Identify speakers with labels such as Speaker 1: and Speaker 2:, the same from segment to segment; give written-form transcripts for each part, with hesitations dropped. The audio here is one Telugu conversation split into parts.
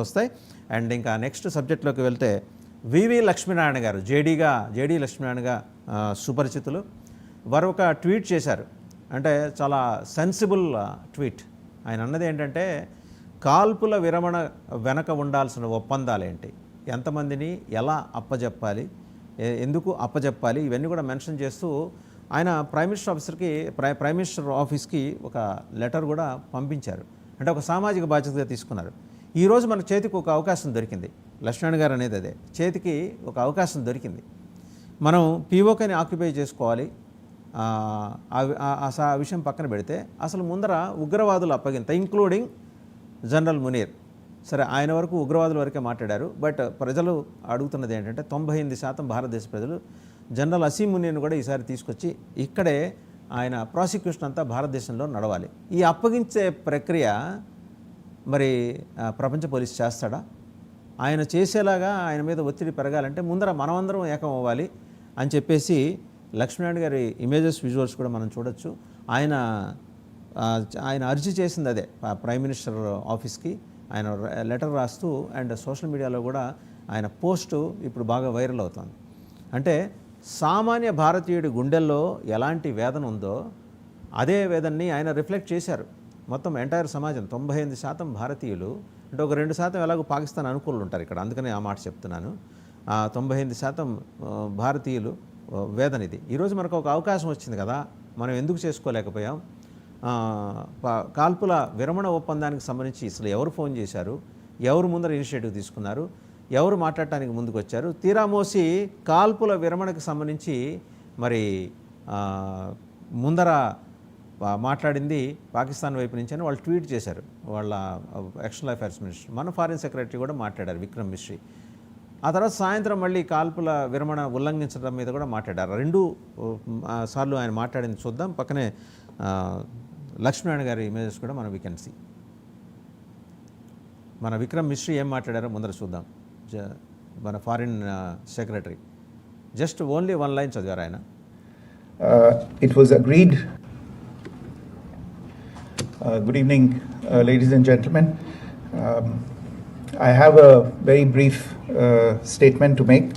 Speaker 1: వస్తాయి. అండ్ ఇంకా నెక్స్ట్ సబ్జెక్ట్లోకి వెళ్తే వివి లక్ష్మీనారాయణ గారు జేడీ లక్ష్మీనారాయణగా సుపరిచితులు. వారు ఒక ట్వీట్ చేశారు, అంటే చాలా సెన్సిబుల్ ట్వీట్. ఆయన అన్నది ఏంటంటే, కాల్పుల విరమణ వెనక ఉండాల్సిన ఒప్పందాలేంటి, ఎంతమందిని ఎలా అప్పజెప్పాలి, ఎందుకు అప్పజెప్పాలి, ఇవన్నీ కూడా మెన్షన్ చేస్తూ ఆయన ప్రైమ్ మినిస్టర్ ఆఫీస్కి ఒక లెటర్ కూడా పంపించారు. అంటే ఒక సామాజిక బాధ్యతగా తీసుకున్నారు. ఈరోజు మన చేతికి ఒక అవకాశం దొరికింది. లక్ష్మణ్ గారు అనేది అదే, చేతికి ఒక అవకాశం దొరికింది. మనం పీఓకేని ఆక్యుపై చేసుకోవాలి. ఆ విషయం పక్కన పెడితే అసలు ముందర ఉగ్రవాదులు అప్పగింత, ఇంక్లూడింగ్ జనరల్ మునీర్. సరే, ఆయన వరకు ఉగ్రవాదుల వరకే మాట్లాడారు. బట్ ప్రజలు అడుగుతున్నది ఏంటంటే 98% భారతదేశ ప్రజలు జనరల్ అసీం మునీర్ను కూడా ఈసారి తీసుకొచ్చి ఇక్కడే ఆయన ప్రాసిక్యూషన్ అంతా భారతదేశంలో నడవాలి. ఈ అప్పగించే ప్రక్రియ మరి ప్రపంచ పోలీస్ చేస్తాడా? ఆయన చేసేలాగా ఆయన మీద ఒత్తిడి పెరగాలంటే ముందర మనమందరం ఏకం అవ్వాలి అని చెప్పేసి లక్ష్మీనారాయణ గారి విజువల్స్ కూడా మనం చూడొచ్చు. ఆయన అర్జీ చేసింది అదే ప్రైమ్ మినిస్టర్ ఆఫీస్కి. ఆయన లెటర్ రాస్తూ అండ్ సోషల్ మీడియాలో కూడా ఆయన పోస్టు ఇప్పుడు బాగా వైరల్ అవుతుంది. అంటే సామాన్య భారతీయుడి గుండెల్లో ఎలాంటి వేదన ఉందో అదే వేదనని ఆయన రిఫ్లెక్ట్ చేశారు. మొత్తం ఎంటైర్ సమాజం 98% భారతీయులు, అంటే ఒక 2% ఎలాగో పాకిస్తాన్ అనుకూలు ఉంటారు ఇక్కడ, అందుకని ఆ మాట చెప్తున్నాను. 98% భారతీయులు వేదన ఇది. ఈరోజు మనకు ఒక అవకాశం వచ్చింది కదా, మనం ఎందుకు చేసుకోలేకపోయాం? కాల్పుల విరమణ ఒప్పందానికి సంబంధించి అసలు ఎవరు ఫోన్ చేశారు, ఎవరు ముందర ఇనిషియేటివ్ తీసుకున్నారు, ఎవరు మాట్లాడటానికి ముందుకు వచ్చారు? తీరామోసి కాల్పుల విరమణకు సంబంధించి మరి ముందర మాట్లాడింది పాకిస్తాన్ వైపు నుంచి అని వాళ్ళు ట్వీట్ చేశారు. వాళ్ళ ఎక్స్టర్నల్ అఫైర్స్ మినిస్టర్, మన ఫారిన్ సెక్రటరీ కూడా మాట్లాడారు, విక్రమ్ మిశ్రీ. ఆ తర్వాత సాయంత్రం మళ్ళీ కాల్పుల విరమణ ఉల్లంఘించడం మీద కూడా మాట్లాడారు. 2 సార్లు ఆయన మాట్లాడింది చూద్దాం. పక్కనే లక్ష్మీనారాయణ గారి ఇమేజెస్ కూడా మనం వీ కెన్ సీ. మన విక్రమ్ మిశ్రీ ఏం మాట్లాడారో ముందర చూద్దాం. మన foreign secretary just only 1 line చదివారు ఆయన.
Speaker 2: It was agreed. Good evening, ladies and gentlemen. I have a very brief statement to make.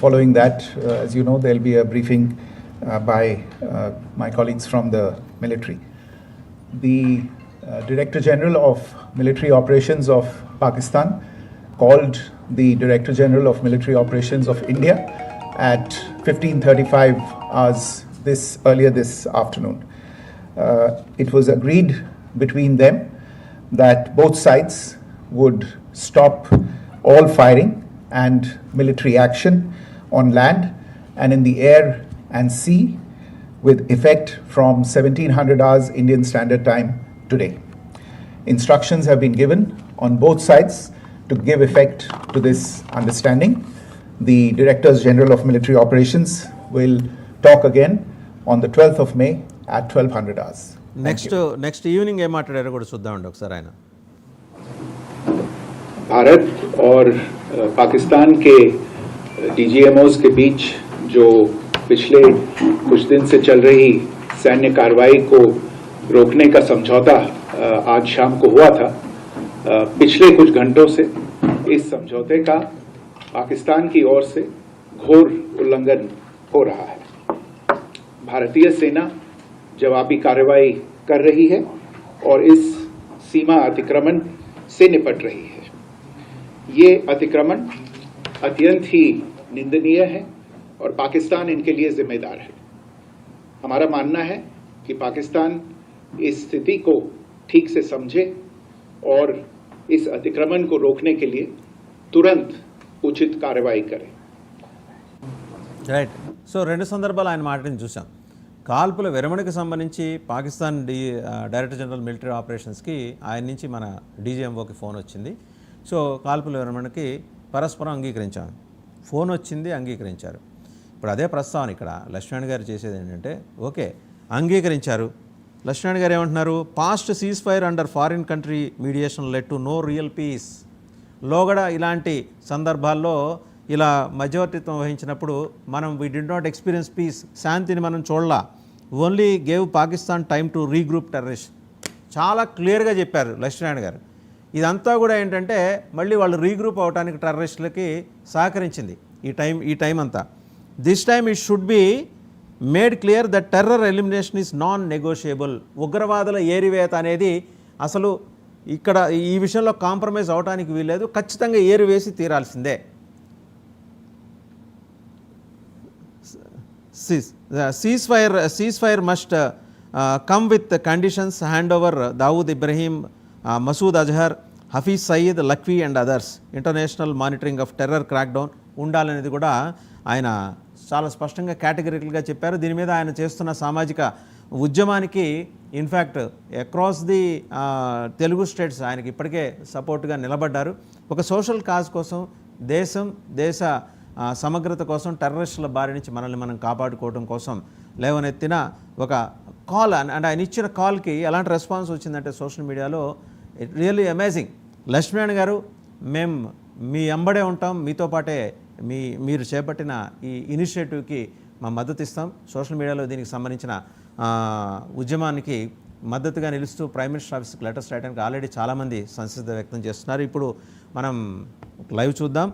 Speaker 2: Following that, as you know, there will be a briefing by my colleagues from the military. The Director General of Military Operations of Pakistan called the Director General of Military Operations of India at 15:35 hours earlier this afternoon. It was agreed between them that both sides would stop all firing and military action on land and in the air and sea with effect from 1700 hours Indian Standard Time today. Instructions have been given on both sides to give effect to this understanding. The Directors General of Military Operations will talk again on the 12th of May at 1200 hours.
Speaker 1: Next evening ఏం మాట్లాడారో కూడా చూద్దామండి ఒకసారి ఆయన.
Speaker 3: भारत और पाकिस्तान के डीजीएमओस के बीच जो पिछले कुछ दिन से चल रही सैन्य कार्रवाई को रोकने का समझौता आज शाम को हुआ था. पिछले कुछ घंटों से इस समझौते का पाकिस्तान की ओर से घोर उल्लंघन हो रहा है. भारतीय सेना जवाबी कार्रवाई कर रही है और इस सीमा अतिक्रमण से निपट रही है. ये अतिक्रमण अत्यंत ही निंदनीय है और पाकिस्तान इनके लिए जिम्मेदार है. हमारा मानना है कि पाकिस्तान इस स्थिति को ठीक से समझे और इस अतिक्रमण को रोकने के लिए तुरंत उचित कार्रवाई करे.
Speaker 1: రైట్. సో 2 సందర్భాలు ఆయన మాటని చూసాం. కాల్పుల విరమణకు సంబంధించి పాకిస్తాన్ డైరెక్టర్ జనరల్ మిలిటరీ ఆపరేషన్స్కి ఆయన నుంచి మన డీజీఎంఓకి ఫోన్ వచ్చింది. సో కాల్పుల విరమణకి పరస్పరం అంగీకరించాం. ఫోన్ వచ్చింది, అంగీకరించారు. ఇప్పుడు అదే ప్రస్తావన ఇక్కడ లక్ష్మణ్ గారు చేసేది ఏంటంటే, ఓకే అంగీకరించారు. లక్ష్మణ్ గారు ఏమంటున్నారు, past ceasefire under foreign country mediation led to no real peace. లోగడ ఇలాంటి సందర్భాల్లో ఇలా మధ్యవర్తిత్వం వహించినప్పుడు మనం we did not experience peace, శాంతిని మనం చూడలా, only gave Pakistan time to regroup terrorist. చాలా క్లియర్గా చెప్పారు లక్ష్మీనారాయణ గారు. ఇదంతా కూడా ఏంటంటే మళ్ళీ వాళ్ళు రీగ్రూప్ అవడానికి టెర్రరిస్టులకి సహకరించింది ఈ టైం అంతా. This time it should be made clear that terror elimination is non negotiable. ఉగ్రవాదుల ఏరివేత అనేది అసలు ఇక్కడ ఈ విషయంలో కాంప్రమైజ్ అవడానికి వీల్లేదు, ఖచ్చితంగా ఏరివేసి తీరాల్సిందే. ceasefire must come with conditions, hand over Dawood Ibrahim, Masood Azhar, Hafiz Saeed, Lakwi and others. International monitoring of terror crackdown ఉండాలనేది కూడా ఆయన చాలా స్పష్టంగా కేటగిరికల్గా చెప్పారు. దీని మీద ఆయన చేస్తున్న సామాజిక ఉద్యమానికి in fact across the Telugu states ఆయనకి ఇప్పటికే సపోర్ట్గా నిలబడ్డారు. ఒక సోషల్ కాజ్ కోసం, దేశ సమగ్రత కోసం, టెర్రరిస్టుల బారి నుంచి మనల్ని మనం కాపాడుకోవడం కోసం లేవనెత్తిన ఒక కాల్. అండ్ ఆయన ఇచ్చిన కాల్కి ఎలాంటి రెస్పాన్స్ వచ్చిందంటే సోషల్ మీడియాలో ఇట్ రియల్లీ అమేజింగ్. లక్ష్మీనారాయణ గారు, మేము మీ అంబడే ఉంటాం, మీతో పాటే మీరు చేపట్టిన ఈ ఇనిషియేటివ్కి మా మద్దతు ఇస్తాం. సోషల్ మీడియాలో దీనికి సంబంధించిన ఉద్యమానికి మద్దతుగా నిలుస్తూ ప్రైమ్ మినిస్టర్ ఆఫీస్కి లెటర్స్ రాయడానికి ఆల్రెడీ చాలామంది సంసిద్ధత వ్యక్తం చేస్తున్నారు. ఇప్పుడు మనం లైవ్ చూద్దాం.